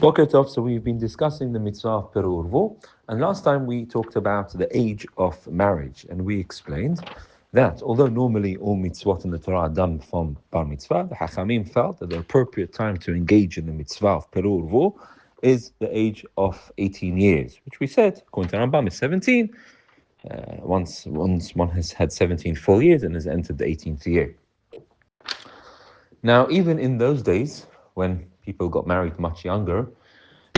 Okay, Tov, so we've been discussing the mitzvah of Peru Urvu, and last time we talked about the age of marriage, and we explained that although normally all mitzvot in the Torah are done from Bar Mitzvah, the Hachamim felt that the appropriate time to engage in the mitzvah of Peru Urvu is the age of 18 years, which we said, according to Rambam, is 17, once one has had 17 full years and has entered the 18th year. Now, even in those days, when people got married much younger,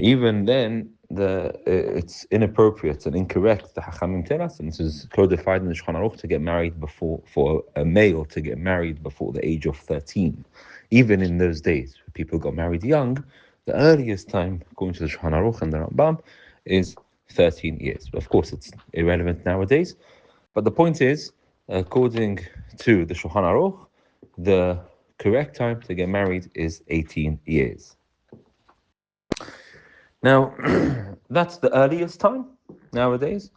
even then, it's inappropriate and incorrect, the Hachamim tell us, and this is codified in the Shulchan Aruch, to get married for a male to get married before the age of 13. Even in those days, when people got married young, the earliest time, according to the Shulchan Aruch and the Rambam, is 13 years. Of course, it's irrelevant nowadays, but the point is, according to the Shulchan Aruch, the correct time to get married is 18 years. Now, that's the earliest time nowadays.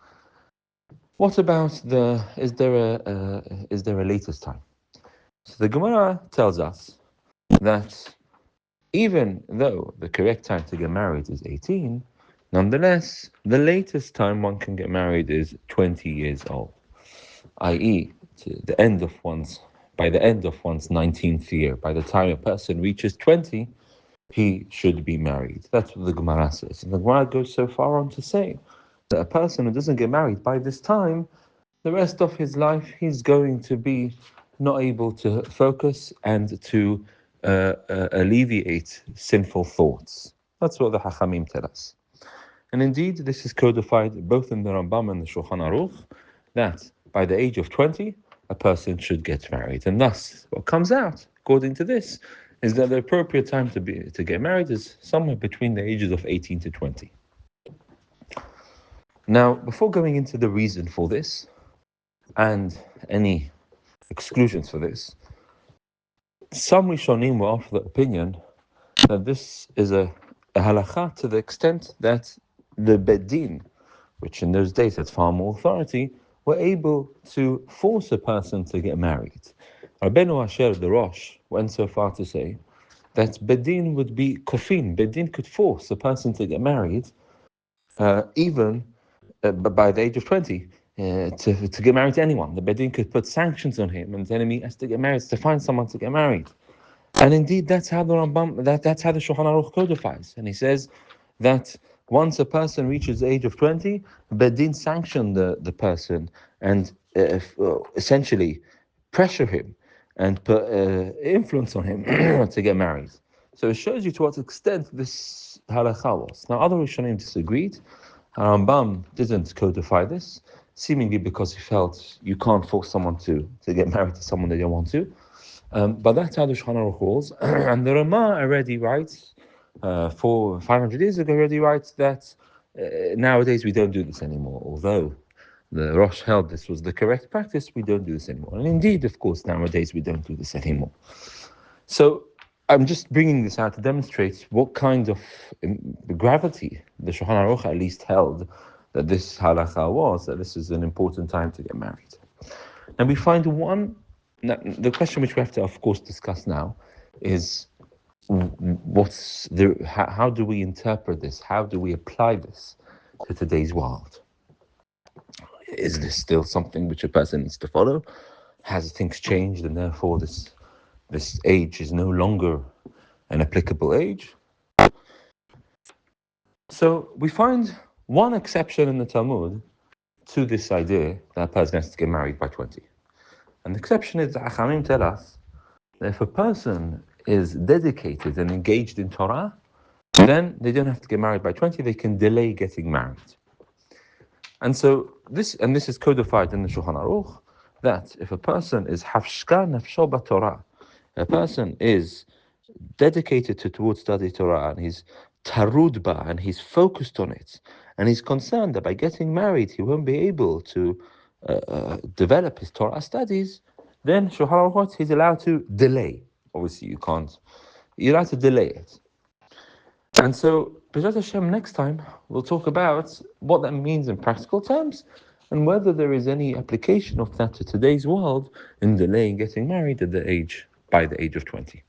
What about is there a latest time? So the Gemara tells us that even though the correct time to get married is 18, nonetheless, the latest time one can get married is 20 years old, i.e., by the end of one's 19th year. By the time a person reaches 20, he should be married. That's what the Gemara says. And the Gemara goes so far on to say that a person who doesn't get married by this time, the rest of his life, he's going to be not able to focus and to alleviate sinful thoughts. That's what the Hachamim tell us. And indeed, this is codified both in the Rambam and the Shulchan Aruch, that by the age of 20, a person should get married. And thus, what comes out, according to this, is that the appropriate time to get married is somewhere between the ages of 18 to 20. Now, before going into the reason for this, and any exclusions for this, some Rishonim were of the opinion that this is a halacha to the extent that the Bedin, which in those days had far more authority, were able to force a person to get married. Rabbeinu Asher, the Rosh, went so far to say that Bedin would be kofin. Bedin could force a person to get married, even by the age of 20, to get married to anyone. The Bedin could put sanctions on him and tell him he has to get married, to find someone to get married. And indeed, that's how the Rambam, that's how the Shulchan Aruch codifies. And he says that once a person reaches the age of 20, Bedin sanction the person and essentially pressure him and put influence on him to get married. So it shows you to what extent this halakha was. Now, other Rishonim disagreed. Rambam didn't codify this, seemingly because he felt you can't force someone to get married to someone they don't want to. But that's how the Shulchan Aruch rules. And the Rama already writes, 500 years ago, already writes that nowadays we don't do this anymore. Although the Rosh held this was the correct practice, we don't do this anymore. And indeed, of course, nowadays we don't do this anymore. So I'm just bringing this out to demonstrate what kind of gravity the Shulchan Aruch at least held that this halakha was, that this is an important time to get married. And we find the question which we have to, of course, discuss now is how do we interpret this? How do we apply this to today's world? Is this still something which a person needs to follow? Has things changed and therefore this age is no longer an applicable age? So we find one exception in the Talmud to this idea that a person has to get married by 20. And the exception is that Hachamim tell us that if a person is dedicated and engaged in Torah, then they don't have to get married by 20, they can delay getting married. And so this is codified in the Shulchan Aruch, that if a person is hafshka nafsho b'Torah, a person is dedicated towards study Torah, and he's tarud ba, and he's focused on it, and he's concerned that by getting married he won't be able to develop his Torah studies, then Shulchan Aruch, he's allowed to delay. Obviously, you're allowed to delay it. And so, B'ezrat Hashem, next time we'll talk about what that means in practical terms and whether there is any application of that to today's world in delaying getting married by the age of 20.